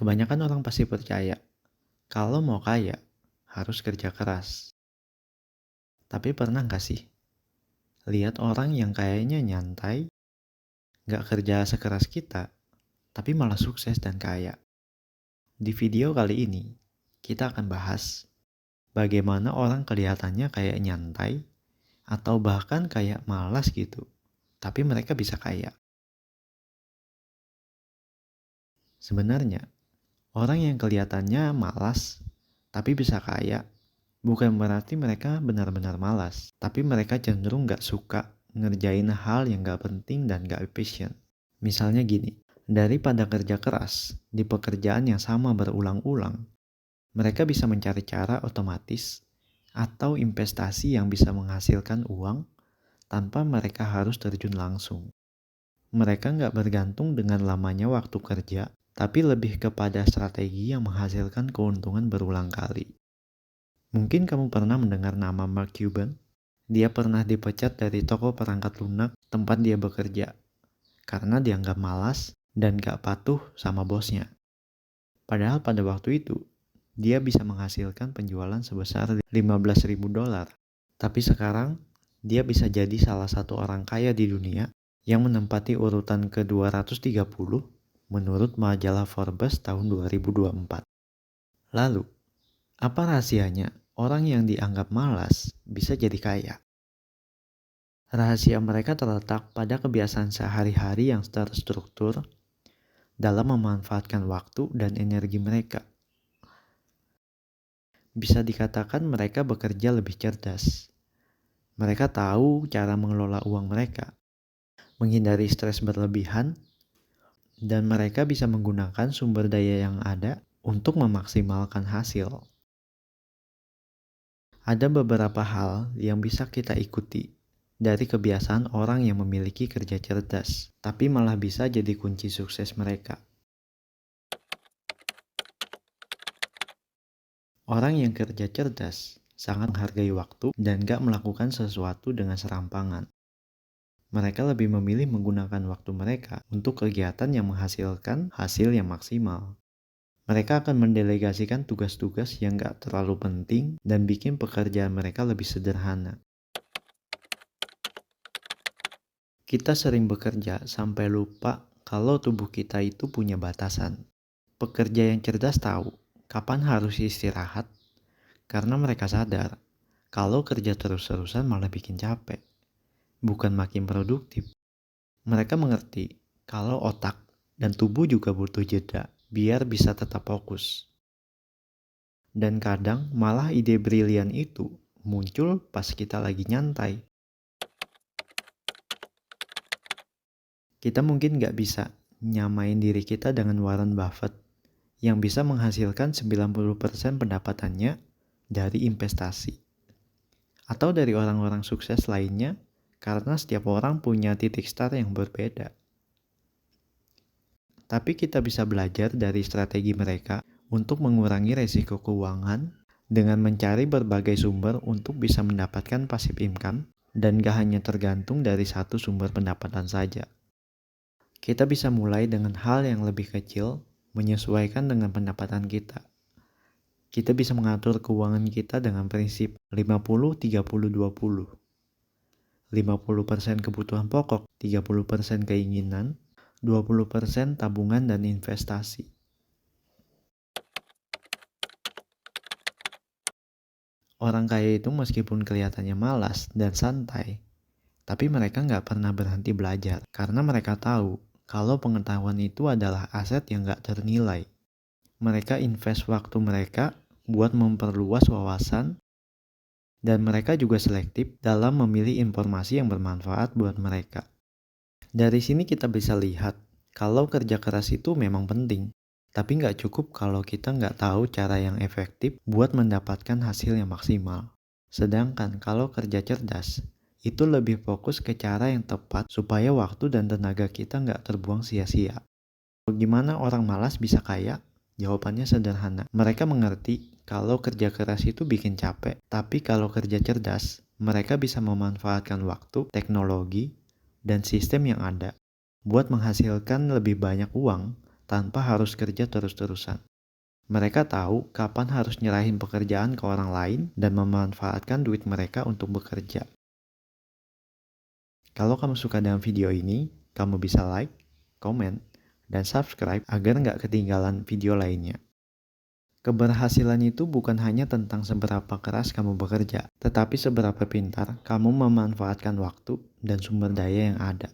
Kebanyakan orang pasti percaya, kalau mau kaya, harus kerja keras. Tapi pernah nggak sih, lihat orang yang kayaknya nyantai, nggak kerja sekeras kita, tapi malah sukses dan kaya? Di video kali ini, kita akan bahas bagaimana orang kelihatannya kayak nyantai, atau bahkan kayak malas gitu, tapi mereka bisa kaya. Sebenarnya, orang yang kelihatannya malas, tapi bisa kaya, bukan berarti mereka benar-benar malas, tapi mereka cenderung gak suka ngerjain hal yang gak penting dan gak efisien. Misalnya gini, daripada kerja keras di pekerjaan yang sama berulang-ulang, mereka bisa mencari cara otomatis atau investasi yang bisa menghasilkan uang tanpa mereka harus terjun langsung. Mereka nggak bergantung dengan lamanya waktu kerja, tapi lebih kepada strategi yang menghasilkan keuntungan berulang kali. Mungkin kamu pernah mendengar nama Mark Cuban. Dia pernah dipecat dari toko perangkat lunak tempat dia bekerja karena dianggap malas dan gak patuh sama bosnya. Padahal pada waktu itu, dia bisa menghasilkan penjualan sebesar $15.000. Tapi sekarang, dia bisa jadi salah satu orang kaya di dunia yang menempati urutan ke-230 menurut majalah Forbes tahun 2024. Lalu, apa rahasianya orang yang dianggap malas bisa jadi kaya? Rahasia mereka terletak pada kebiasaan sehari-hari yang terstruktur dalam memanfaatkan waktu dan energi mereka. Bisa dikatakan mereka bekerja lebih cerdas. Mereka tahu cara mengelola uang mereka, menghindari stres berlebihan, dan mereka bisa menggunakan sumber daya yang ada untuk memaksimalkan hasil. Ada beberapa hal yang bisa kita ikuti dari kebiasaan orang yang memiliki kerja cerdas, tapi malah bisa jadi kunci sukses mereka. Orang yang kerja cerdas sangat menghargai waktu dan gak melakukan sesuatu dengan serampangan. Mereka lebih memilih menggunakan waktu mereka untuk kegiatan yang menghasilkan hasil yang maksimal. Mereka akan mendelegasikan tugas-tugas yang gak terlalu penting dan bikin pekerjaan mereka lebih sederhana. Kita sering bekerja sampai lupa kalau tubuh kita itu punya batasan. Pekerja yang cerdas tahu kapan harus istirahat karena mereka sadar kalau kerja terus-terusan malah bikin capek, bukan makin produktif. Mereka mengerti kalau otak dan tubuh juga butuh jeda biar bisa tetap fokus. Dan kadang malah ide brilian itu muncul pas kita lagi nyantai. Kita mungkin gak bisa nyamain diri kita dengan Warren Buffett yang bisa menghasilkan 90% pendapatannya dari investasi. Atau dari orang-orang sukses lainnya karena setiap orang punya titik start yang berbeda. Tapi kita bisa belajar dari strategi mereka untuk mengurangi resiko keuangan dengan mencari berbagai sumber untuk bisa mendapatkan passive income dan gak hanya tergantung dari satu sumber pendapatan saja. Kita bisa mulai dengan hal yang lebih kecil, menyesuaikan dengan pendapatan kita. Kita bisa mengatur keuangan kita dengan prinsip 50-30-20. 50% kebutuhan pokok, 30% keinginan, 20% tabungan dan investasi. Orang kaya itu meskipun kelihatannya malas dan santai, tapi mereka nggak pernah berhenti belajar karena mereka tahu kalau pengetahuan itu adalah aset yang nggak ternilai. Mereka invest waktu mereka buat memperluas wawasan dan mereka juga selektif dalam memilih informasi yang bermanfaat buat mereka. Dari sini kita bisa lihat kalau kerja keras itu memang penting, tapi nggak cukup kalau kita nggak tahu cara yang efektif buat mendapatkan hasil yang maksimal. Sedangkan kalau kerja cerdas, itu lebih fokus ke cara yang tepat supaya waktu dan tenaga kita nggak terbuang sia-sia. Bagaimana orang malas bisa kaya? Jawabannya sederhana. Mereka mengerti kalau kerja keras itu bikin capek, tapi kalau kerja cerdas, mereka bisa memanfaatkan waktu, teknologi, dan sistem yang ada buat menghasilkan lebih banyak uang tanpa harus kerja terus-terusan. Mereka tahu kapan harus nyerahin pekerjaan ke orang lain dan memanfaatkan duit mereka untuk bekerja. Kalau kamu suka dengan video ini, kamu bisa like, komen, dan subscribe agar nggak ketinggalan video lainnya. Keberhasilan itu bukan hanya tentang seberapa keras kamu bekerja, tetapi seberapa pintar kamu memanfaatkan waktu dan sumber daya yang ada.